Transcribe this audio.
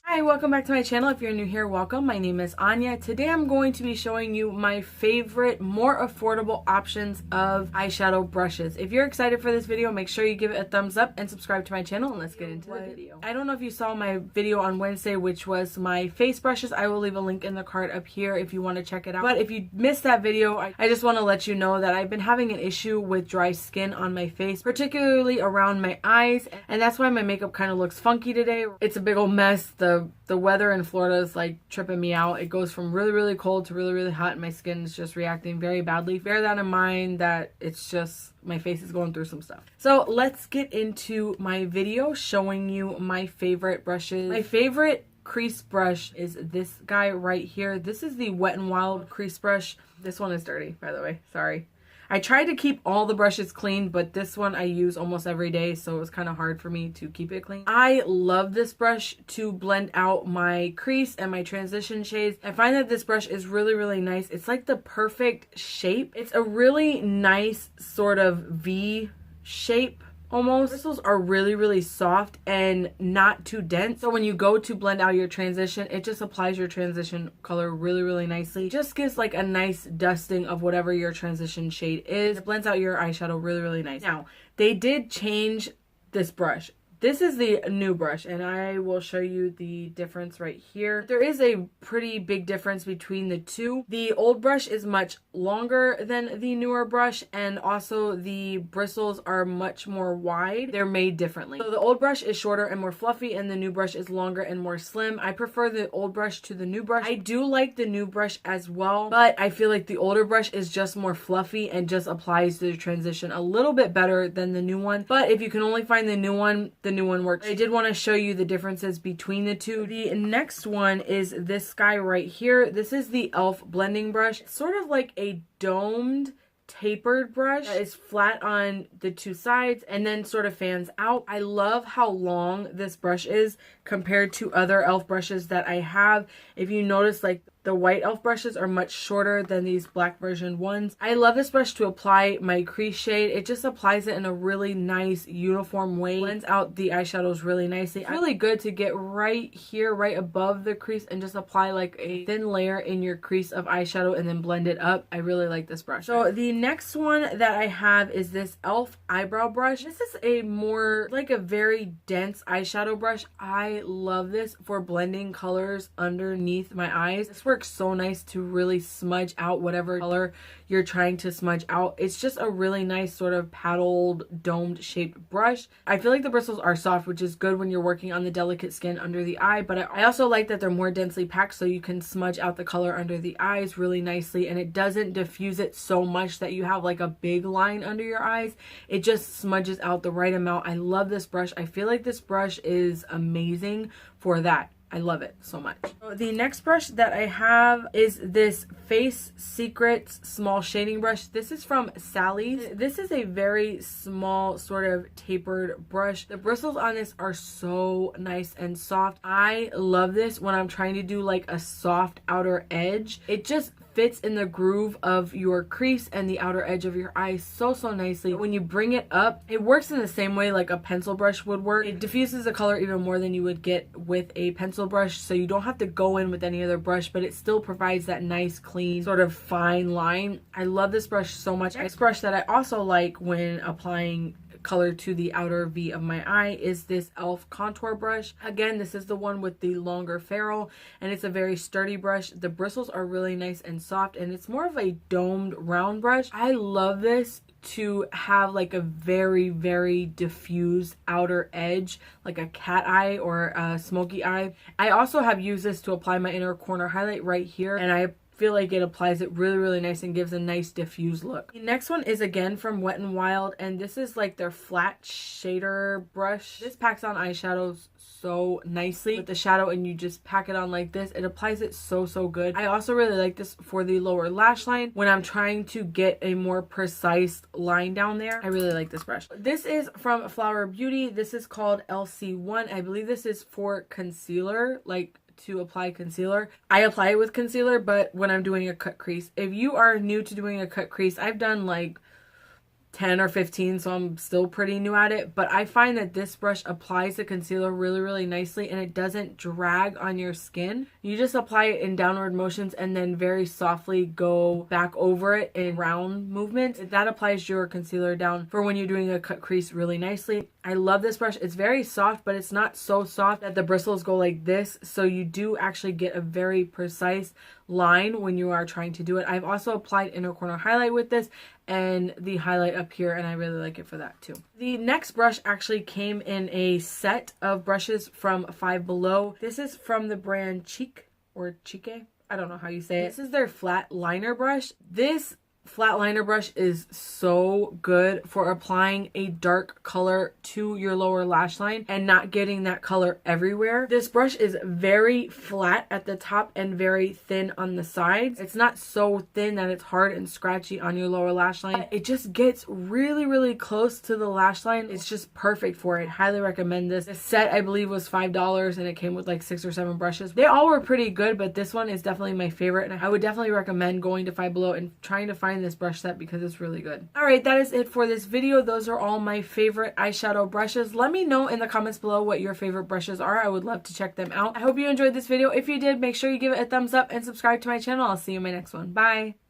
Hi, welcome back to my channel. If you're new here, welcome. My name is Anya. Today I'm going to be showing you my favorite, more affordable options of eyeshadow brushes. If you're excited for this video, make sure you give it a thumbs up and subscribe to my channel, and let's get into the video. I don't know if you saw my video on Wednesday, which was my face brushes. I will leave a link in the card up here if you want to check it out. But if you missed that video, I just want to let you know that I've been having an issue with dry skin on my face, particularly around my eyes, and that's why my makeup kind of looks funky today. It's a big old mess. The weather in Florida is like tripping me out. It goes from really cold to really hot, and my skin is just reacting very badly. Bear that in mind, that it's just my face is going through some stuff. So let's get into my video showing you my favorite brushes. My favorite crease brush is this guy right here. This is the Wet n Wild crease brush. This one is dirty, by the way. Sorry. I tried to keep all the brushes clean, but this one I use almost every day, so it was kind of hard for me to keep it clean. I love this brush to blend out my crease and my transition shades. I find that this brush is really nice. It's like the perfect shape. It's a really nice sort of V shape. Almost. Bristles are really soft and not too dense, so when you go to blend out your transition, it just applies your transition color really nicely. Just gives like a nice dusting of whatever your transition shade is. It blends out your eyeshadow really nice. Now, they did change this brush. This is the new brush, and I will show you the difference right here. There is a pretty big difference between the two. The old brush is much longer than the newer brush, and also the bristles are much more wide. They're made differently. So the old brush is shorter and more fluffy, and the new brush is longer and more slim. I prefer the old brush to the new brush. I do like the new brush as well, but I feel like the older brush is just more fluffy and just applies the transition a little bit better than the new one. But if you can only find the new one works. I did want to show you the differences between the two. The next one is this guy right here. This is the e.l.f. blending brush. It's sort of like a domed tapered brush that is flat on the two sides and then sort of fans out. I love how long this brush is compared to other e.l.f. brushes that I have. If you notice, like, the white e.l.f. brushes are much shorter than these black version ones. I love this brush to apply my crease shade. It just applies it in a really nice uniform way. Blends out the eyeshadows really nicely. It's really good to get right here, right above the crease, and just apply like a thin layer in your crease of eyeshadow and then blend it up. I really like this brush. So the next one that I have is this e.l.f. eyebrow brush. This is a more like a very dense eyeshadow brush. I love this for blending colors underneath my eyes. This works so nice to really smudge out whatever color you're trying to smudge out. It's just a really nice sort of paddled, domed shaped brush. I feel like the bristles are soft, which is good when you're working on the delicate skin under the eye, but I also like that they're more densely packed, so you can smudge out the color under the eyes really nicely, and it doesn't diffuse it so much that you have like a big line under your eyes. It just smudges out the right amount. I love this brush. I feel like this brush is amazing for that. I love it so much. So the next brush that I have is this Face Secrets small shading brush. This is from Sally's. This is a very small sort of tapered brush. The bristles on this are so nice and soft. I love this when I'm trying to do like a soft outer edge. It just fits in the groove of your crease and the outer edge of your eye so nicely. When you bring it up, it works in the same way like a pencil brush would work. It diffuses the color even more than you would get with a pencil brush, so you don't have to go in with any other brush, but it still provides that nice, clean, sort of fine line. I love this brush so much. Next brush that I also like when applying color to the outer V of my eye is this e.l.f. contour brush. Again, this is the one with the longer ferrule, and it's a very sturdy brush. The bristles are really nice and soft, and it's more of a domed round brush. I love this to have like a very diffused outer edge, like a cat eye or a smoky eye. I also have used this to apply my inner corner highlight right here, and I feel like it applies it really nice and gives a nice diffused look. The next one is again from Wet n Wild, and this is like their flat shader brush. This packs on eyeshadows so nicely with the shadow, and you just pack it on like this. It applies it so good. I also really like this for the lower lash line when I'm trying to get a more precise line down there. I really like this brush. This is from Flower Beauty. This is called LC1. I believe this is for concealer, like to apply concealer. I apply it with concealer, but when I'm doing a cut crease. If you are new to doing a cut crease, I've done like 10 or 15, so I'm still pretty new at it, but I find that this brush applies the concealer really nicely, and it doesn't drag on your skin. You just apply it in downward motions and then very softly go back over it in round movements. That applies your concealer down for when you're doing a cut crease really nicely. I love this brush. It's very soft, but it's not so soft that the bristles go like this, so you do actually get a very precise line when you are trying to do it. I've also applied inner corner highlight with this and the highlight up here, and I really like it for that too. The next brush actually came in a set of brushes from Five Below. This is from the brand Chique or Chique. I don't know how you say it. This is their flat liner brush. This flat liner brush is so good for applying a dark color to your lower lash line and not getting that color everywhere. This brush is very flat at the top and very thin on the sides. It's not so thin that it's hard and scratchy on your lower lash line. It just gets really close to the lash line. It's just perfect for it. Highly recommend this. This set I believe was $5 and it came with like 6 or 7 brushes. They all were pretty good, but this one is definitely my favorite, and I would definitely recommend going to Five Below and trying to find this brush set because it's really good. Alright, that is it for this video. Those are all my favorite eyeshadow brushes. Let me know in the comments below what your favorite brushes are. I would love to check them out. I hope you enjoyed this video. If you did, make sure you give it a thumbs up and subscribe to my channel. I'll see you in my next one. Bye!